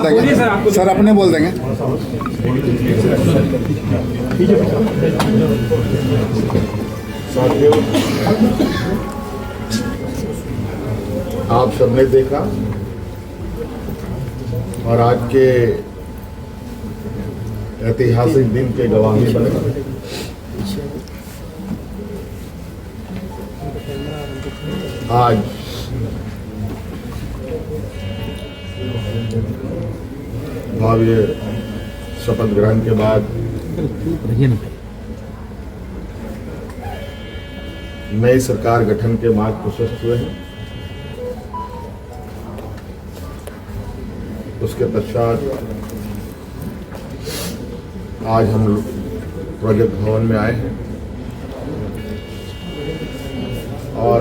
Sir अपने बोल देंगे। साथियों, आप सबने देखा और आज के ऐतिहासिक दिन के गवाही बने। आज भव्य शपथ ग्रहण के बाद नई सरकार गठन के मार्ग प्रशस्त हुए हैं। उसके पश्चात आज हम लोग प्रोजेक्ट भवन में आए हैं और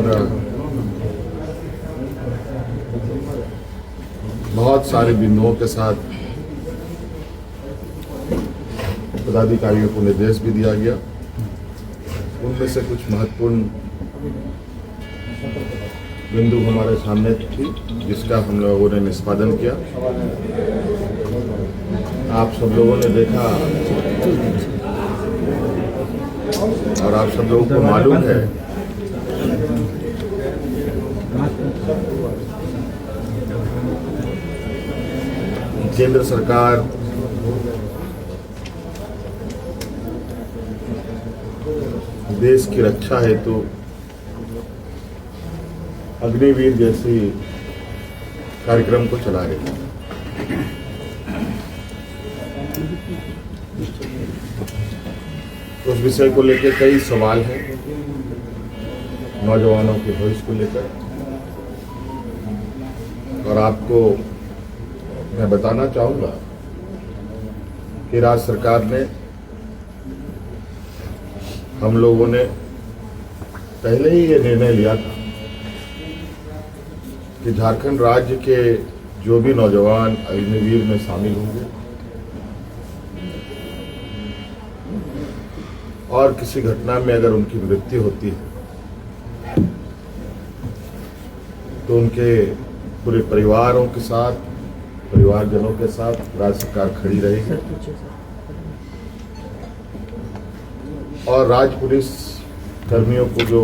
बहुत सारे बिंदुओं के साथ पदाधिकारियों को निर्देश भी दिया गया। उनमें से कुछ महत्वपूर्ण बिंदु हमारे सामने थी जिसका हम लोगों ने निष्पादन किया। आप सब लोगों ने देखा और आप सब लोगों को मालूम है केंद्र सरकार देश की रक्षा हेतु अग्निवीर जैसी कार्यक्रम को चला रही है। उस विषय को लेकर कई सवाल हैं नौजवानों के भविष्य को लेकर, और आपको मैं बताना चाहूंगा कि राज्य सरकार ने, हम लोगों ने पहले ही ये निर्णय लिया था कि झारखंड राज्य के जो भी नौजवान अग्निवीर में शामिल होंगे और किसी घटना में अगर उनकी मृत्यु होती है तो उनके पूरे परिवारों के साथ, परिवारजनों के साथ राज्य सरकार खड़ी रहेगी और राज्य पुलिस कर्मियों को जो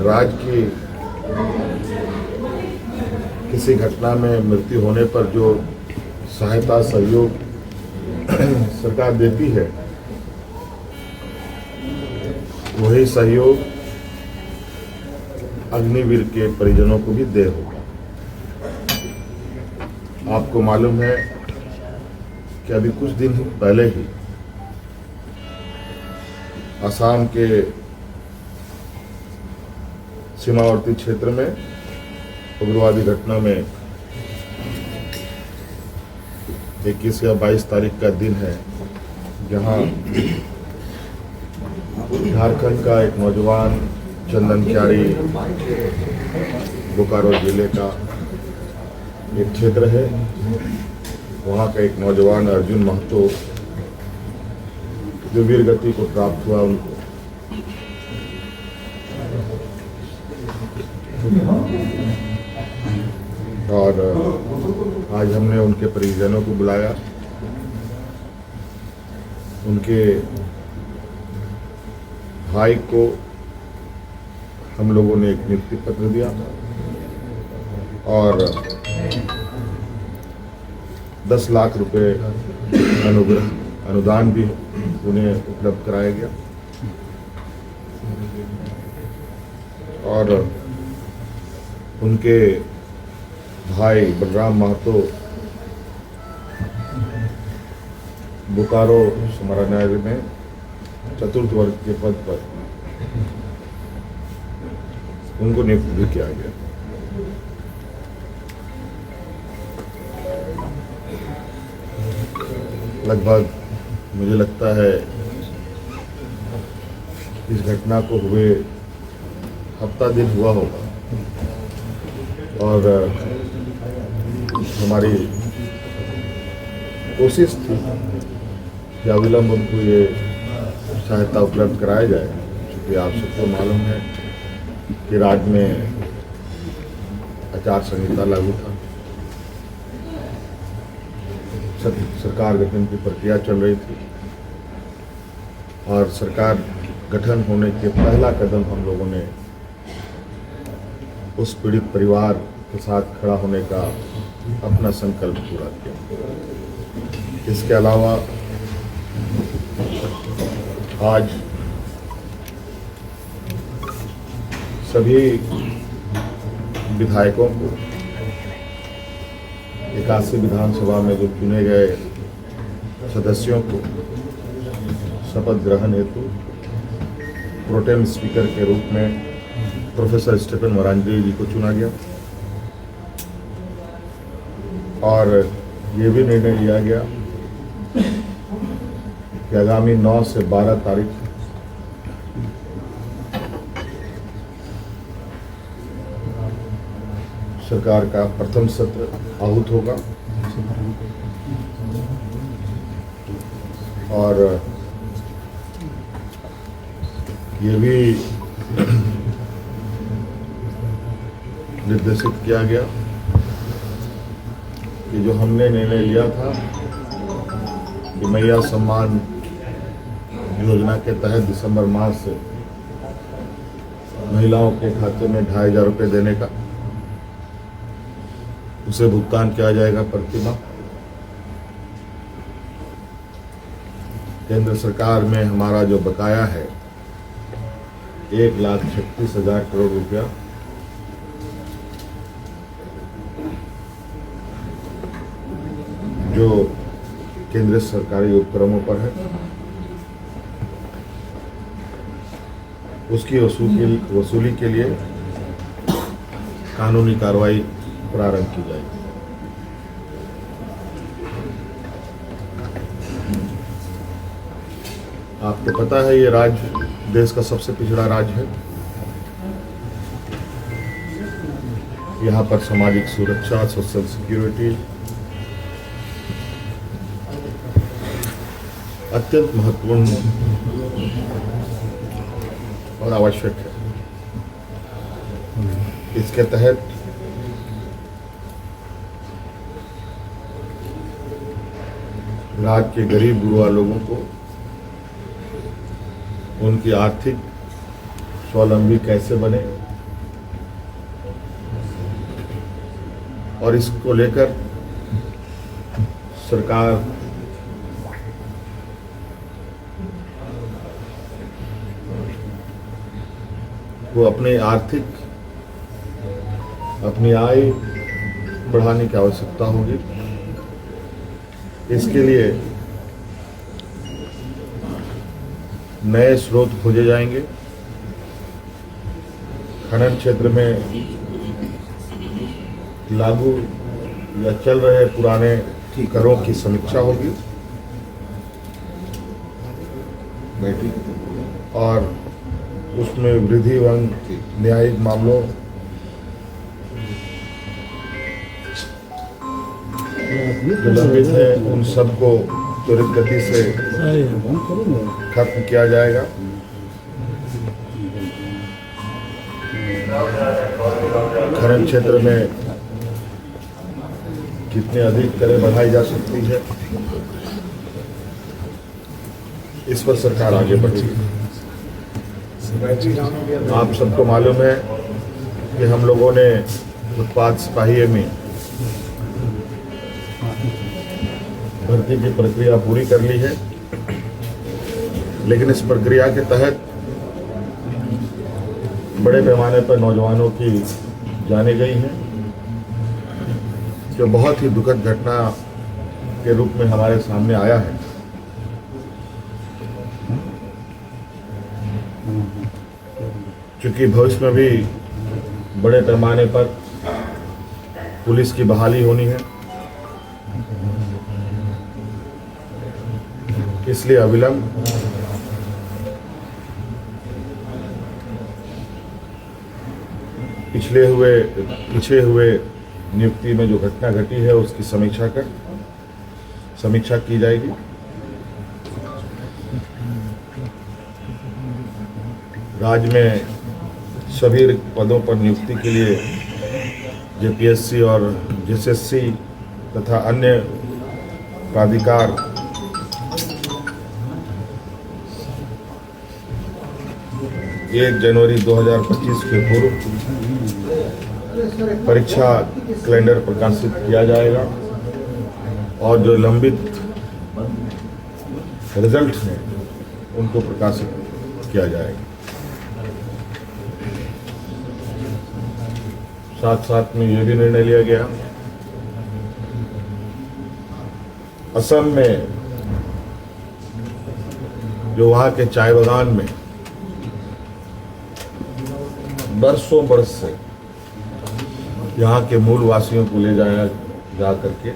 राज्य की किसी घटना में मृत्यु होने पर जो सहायता सहयोग सरकार देती है, वही सहयोग अग्निवीर के परिजनों को भी दे होगा। आपको मालूम है कि अभी कुछ दिन पहले ही असम के सीमावर्ती क्षेत्र में उग्रवादी घटना में 21 या 22 तारीख का दिन है, जहां झारखंड का एक नौजवान चंदन क्यारी, बोकारो जिले का एक क्षेत्र है, वहाँ का एक नौजवान अर्जुन महतो जो वीर गति को प्राप्त हुआ, उनको और आज हमने उनके परिजनों को बुलाया। उनके भाई को हम लोगों ने एक नियुक्ति पत्र दिया और 10 लाख रुपए अनुदान भी उन्हें उपलब्ध कराया गया और उनके भाई बलराम महतो बोकारो समाहरणालय में चतुर्थ वर्ग के पद पर उनको नियुक्त भी किया गया। लगभग मुझे लगता है इस घटना को हुए हफ्ता दिन हुआ होगा और हमारी कोशिश थी कि अविलंब उनको ये सहायता उपलब्ध कराया जाए, क्योंकि आप सबको मालूम है कि राज्य में आचार संहिता लागू था। सरकार गठन की प्रक्रिया चल रही थी और सरकार गठन होने के पहला कदम हम लोगों ने उस पीड़ित परिवार के साथ खड़ा होने का अपना संकल्प पूरा किया। इसके अलावा आज सभी विधायकों को 81 विधानसभा में जो चुने गए सदस्यों को शपथ ग्रहण हेतु प्रोटेम स्पीकर के रूप में प्रोफेसर स्टीफन मरांडी जी को चुना गया और ये भी निर्णय लिया गया कि आगामी 9 से 12 तारीख सरकार का प्रथम सत्र आहूत होगा और ये भी निर्देशित किया गया कि जो हमने निर्णय लिया था कि मैया सम्मान योजना के तहत दिसंबर माह से महिलाओं के खाते में 2,500 रुपये देने का उसे भुगतान किया जाएगा प्रति माह। केंद्र सरकार में हमारा जो बकाया है 1,36,000 करोड़ रुपया जो केंद्रीय सरकारी उपक्रमों पर है उसकी वसूली के लिए कानूनी कार्रवाई प्रारंभ की जाएगी। आपको पता है ये राज्य देश का सबसे पिछड़ा राज्य है। यहाँ पर सामाजिक सुरक्षा, सोशल सिक्योरिटी अत्यंत महत्वपूर्ण और आवश्यक है। इसके तहत राज्य के गरीब गुरबा लोगों को उनकी आर्थिक स्वावलंबी कैसे बने और इसको लेकर सरकार को अपने अपनी आय बढ़ाने की आवश्यकता होगी। इसके लिए नए स्रोत खोजे जाएंगे। खनन क्षेत्र में लागू या चल रहे पुराने करों की समीक्षा होगी और उसमें वृद्धि एवं न्यायिक मामलों जो लंबित है उन सबको त्वरित गति से खत्म किया जाएगा। खनन क्षेत्र में कितने अधिक करें बढ़ाई जा सकती है इस पर सरकार आगे बढ़ेगी। आप सबको मालूम है कि हम लोगों ने उत्पाद सिपाही में भर्ती की प्रक्रिया पूरी कर ली है, लेकिन इस प्रक्रिया के तहत बड़े पैमाने पर नौजवानों की जाने गई हैं, जो बहुत ही दुखद घटना के रूप में हमारे सामने आया है। क्योंकि भविष्य में भी बड़े पैमाने पर पुलिस की बहाली होनी है, इसलिए अविलंब पीछे हुए नियुक्ति में जो घटना घटी है उसकी समीक्षा की जाएगी। राज्य में सभी पदों पर नियुक्ति के लिए जेपीएससी और जेएसएससी तथा अन्य प्राधिकार 1 जनवरी 2025 के पूर्व परीक्षा कैलेंडर प्रकाशित किया जाएगा और जो लंबित रिजल्ट हैं उनको प्रकाशित किया जाएगा। साथ साथ में ये भी निर्णय लिया गया, असम में जो वहाँ के चाय बागान में बरसों बरस से यहाँ के मूल वासियों को ले जाया जा करके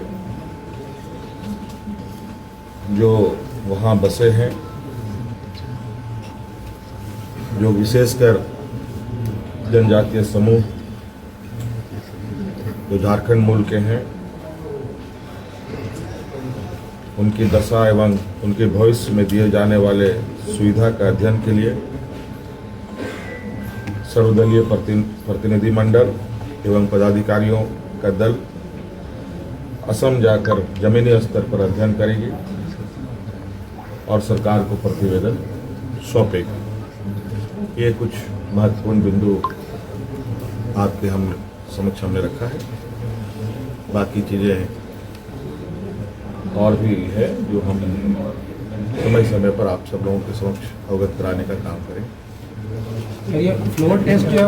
जो वहाँ बसे हैं, जो विशेषकर जनजातीय समूह जो झारखंड मूल के हैं, उनकी दशा एवं उनके भविष्य में दिए जाने वाले सुविधा का अध्ययन के लिए सर्वदलीय प्रतिनिधि मंडल एवं पदाधिकारियों का दल असम जाकर जमीनी स्तर पर अध्ययन करेगी और सरकार को प्रतिवेदन सौंपेगी। ये कुछ महत्वपूर्ण बिंदु आपके हम समक्ष हमने रखा है। बाकी चीज़ें और भी है जो हम समय समय पर आप सब लोगों के समक्ष अवगत कराने का काम करें। ये फ्लोर टेस्ट जो है